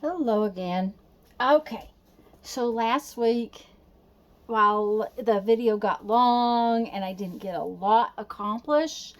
Hello again. Okay, so last week, while the video got long and I didn't get a lot accomplished,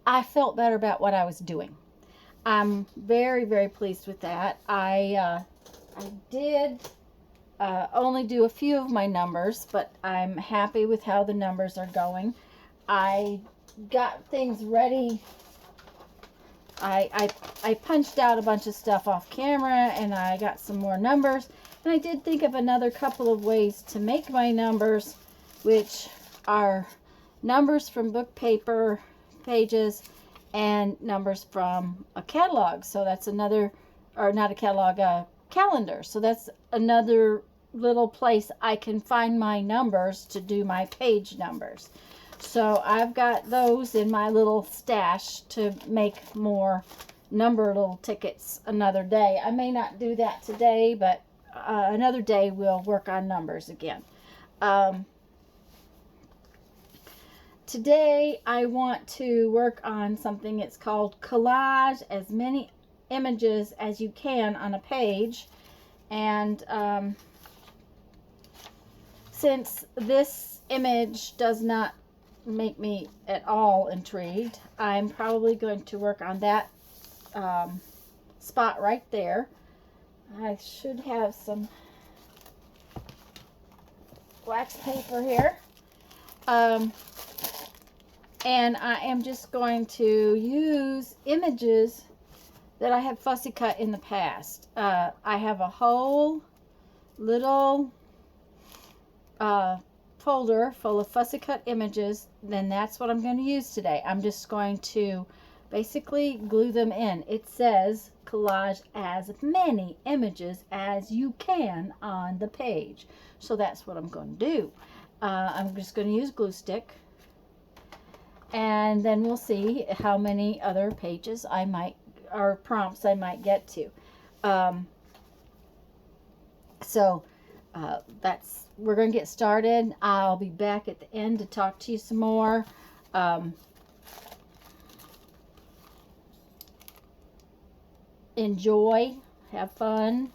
I felt better about what I was doing. I'm very, very pleased with that. I did only do a few of my numbers, but I'm happy with how the numbers are going. I got things ready. I punched out a bunch of stuff off camera and I got some more numbers. And I did think of another couple of ways to make my numbers, which are numbers from book paper pages and numbers from a catalog. So that's another, or not a catalog, a calendar. So that's another little place I can find my numbers to do my page numbers. So I've got those in my little stash to make more number little tickets another day. I may not do that today, but another day we'll work on numbers again. Today I want to work on something. It's called collage as many images as you can on a page. And since this image does not make me at all intrigued, I'm probably going to work on that spot right there. I should have some wax paper here. And I am just going to use images that I have fussy cut in the past. I have a whole little folder full of fussy cut images. Then that's what I'm going to use today. I'm just going to basically glue them in. It says collage as many images as you can on the page. So that's what I'm going to do. I'm just going to use glue stick, and then we'll see how many other pages I might, or prompts I might get to. We're going to get started. I'll be back at the end to talk to you some more. Enjoy, have fun.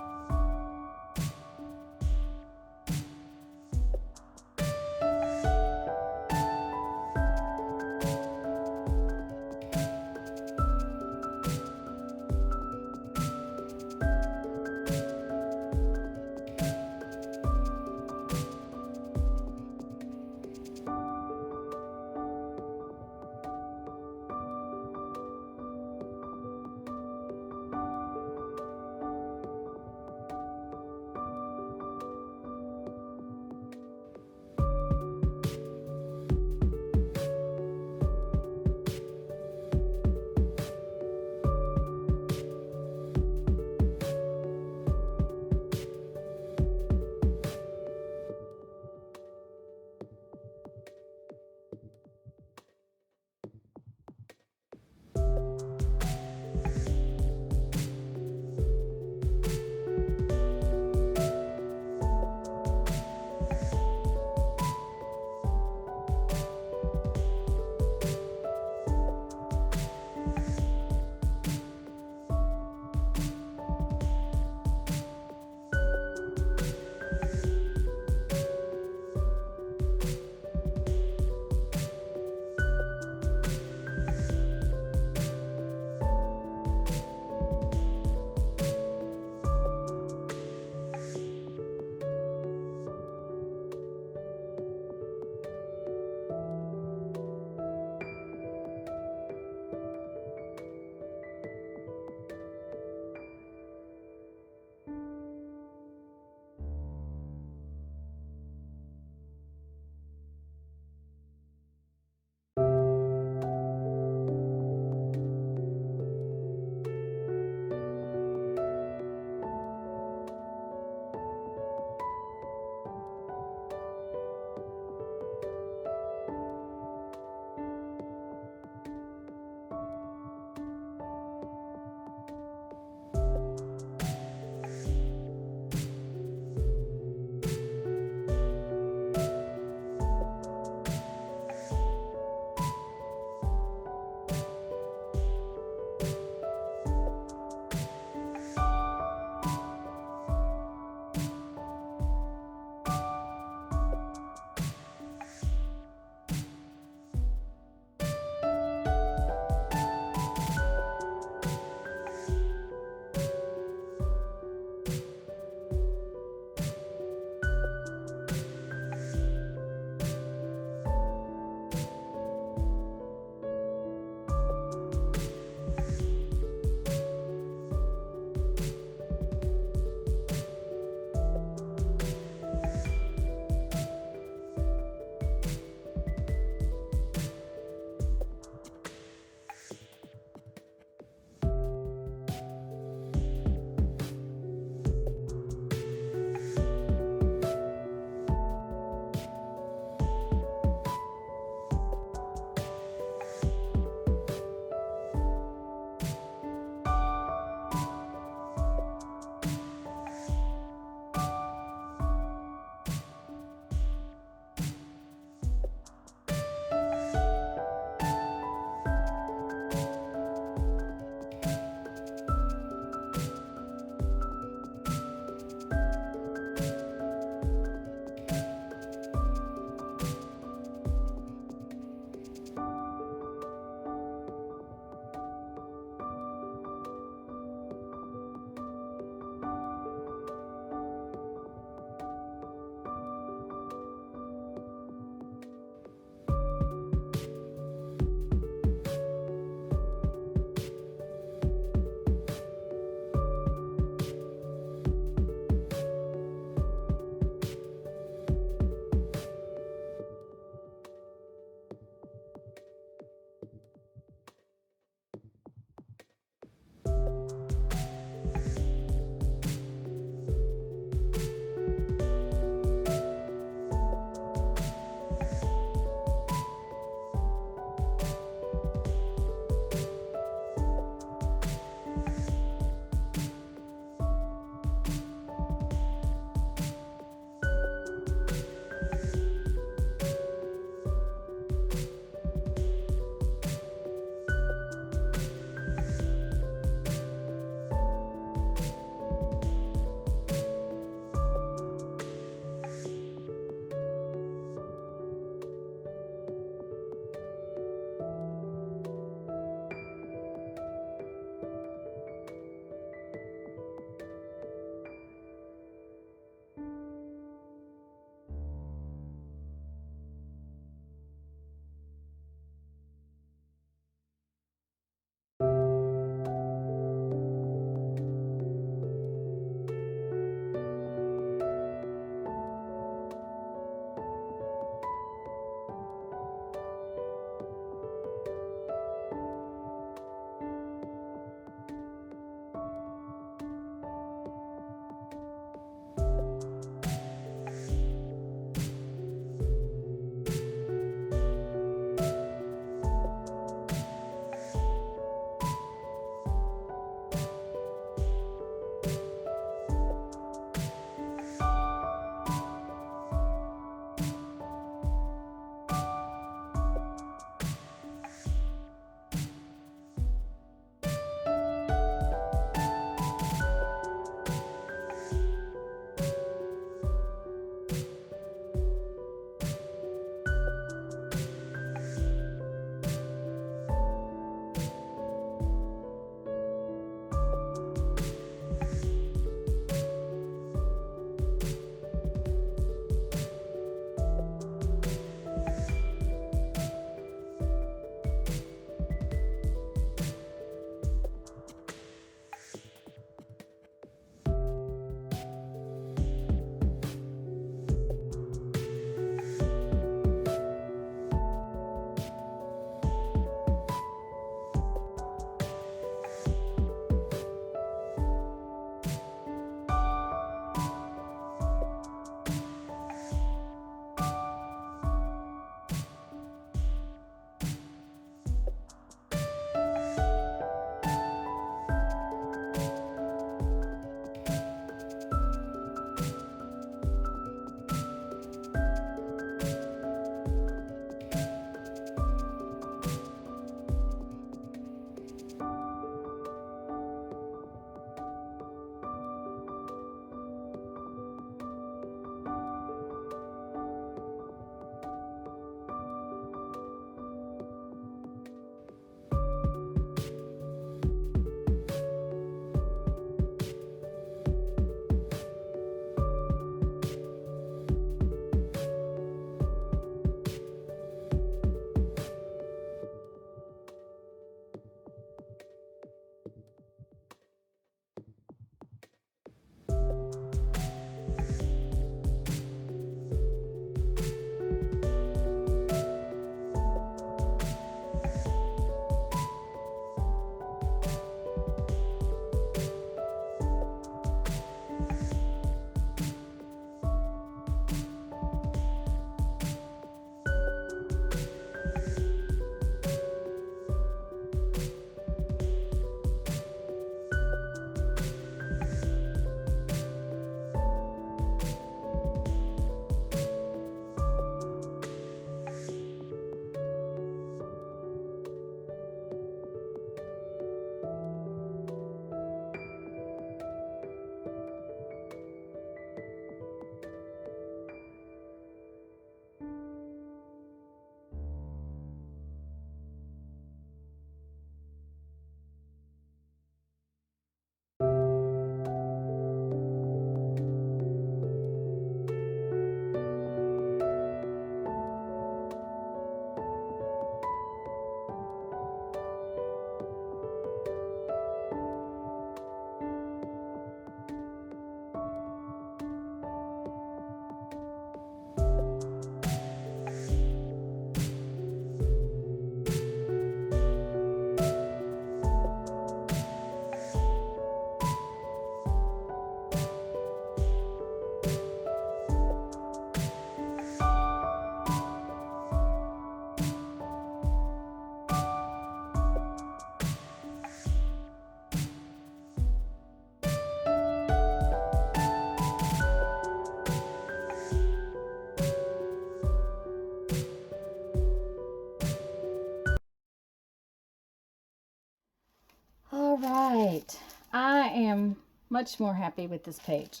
All right. I am much more happy with this page.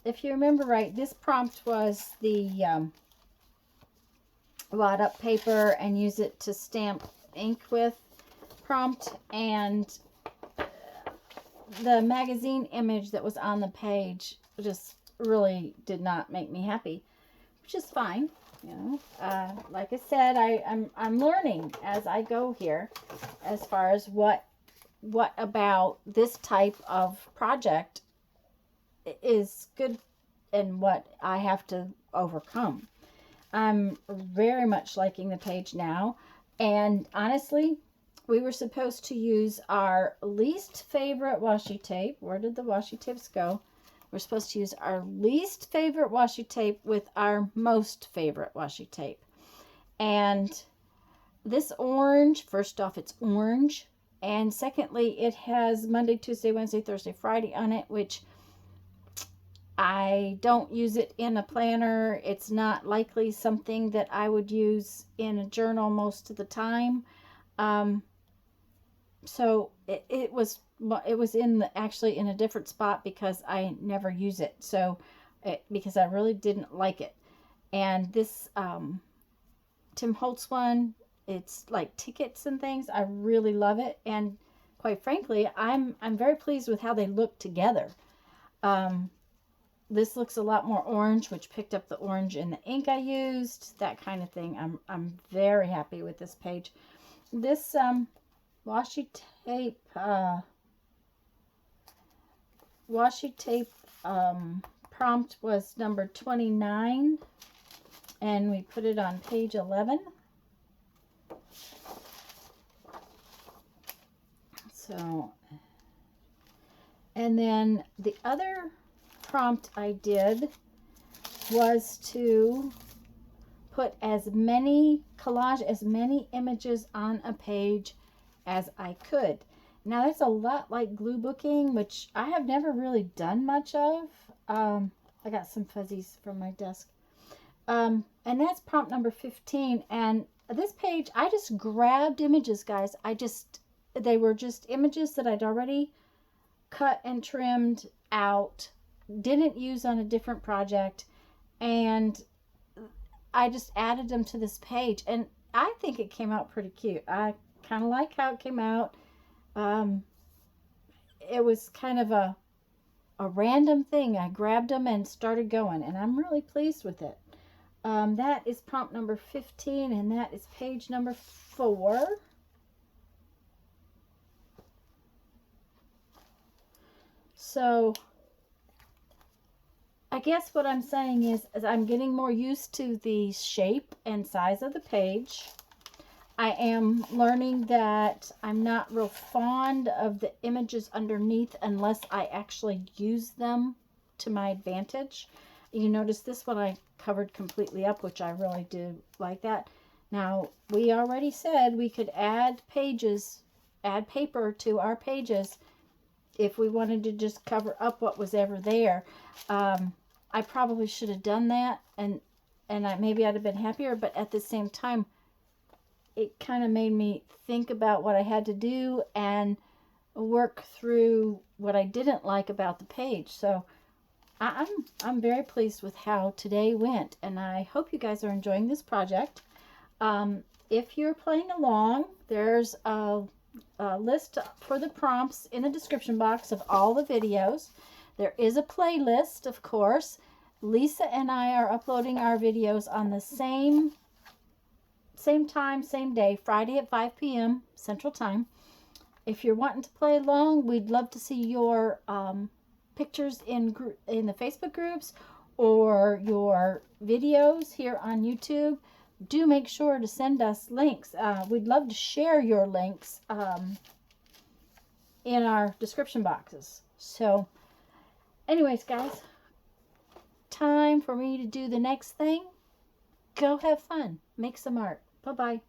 If you remember right, this prompt was the wad up paper and use it to stamp ink with prompt, and the magazine image that was on the page just really did not make me happy, which is fine. You know, like I said, I'm learning as I go here as far as what about this type of project is good and what I have to overcome. I'm very much liking the page now, and honestly, we were supposed to use our least favorite washi tape. Where did the washi tapes go? We're supposed to use our least favorite washi tape with our most favorite washi tape. And this orange, first off, it's orange. And secondly, it has Monday, Tuesday, Wednesday, Thursday, Friday on it, which I don't use it in a planner. It's not likely something that I would use in a journal most of the time. So it was actually in a different spot because I never use it. So because I really didn't like it. And this Tim Holtz one, it's like tickets and things. I really love it, and quite frankly, I'm very pleased with how they look together. This looks a lot more orange, which picked up the orange in the ink I used, that kind of thing. I'm very happy with this page. This washi tape prompt was number 29, and we put it on page 11. So, and then the other prompt I did was to put as many images on a page as I could. Now that's a lot like glue booking, which I have never really done much of. I got some fuzzies from my desk. And that's prompt number 15. And this page, I just grabbed images, guys. They were just images that I'd already cut and trimmed out, didn't use on a different project, and I just added them to this page, and I think it came out pretty cute. I kind of like how it came out. It was kind of a random thing. I grabbed them and started going, and I'm really pleased with it. That is prompt number 15, and that is page number 4. So I guess what I'm saying is I'm getting more used to the shape and size of the page. I am learning that I'm not real fond of the images underneath unless I actually use them to my advantage. You notice this one I covered completely up, which I really do like that. Now, we already said we could add paper to our pages if we wanted to just cover up what was ever there. I probably should have done that, and maybe I'd have been happier, but at the same time, it kind of made me think about what I had to do and work through what I didn't like about the page. So I'm very pleased with how today went, and I hope you guys are enjoying this project. If you're playing along, there's a list for the prompts in the description box of all the videos. There is a playlist, of course. Lisa and I are uploading our videos on the same time, same day, Friday at 5 p.m. Central Time. If you're wanting to play along, we'd love to see your pictures in the Facebook groups or your videos here on YouTube. Do make sure to send us links. We'd love to share your links in our description boxes. So anyways, guys, time for me to do the next thing. Go have fun. Make some art. Bye-bye.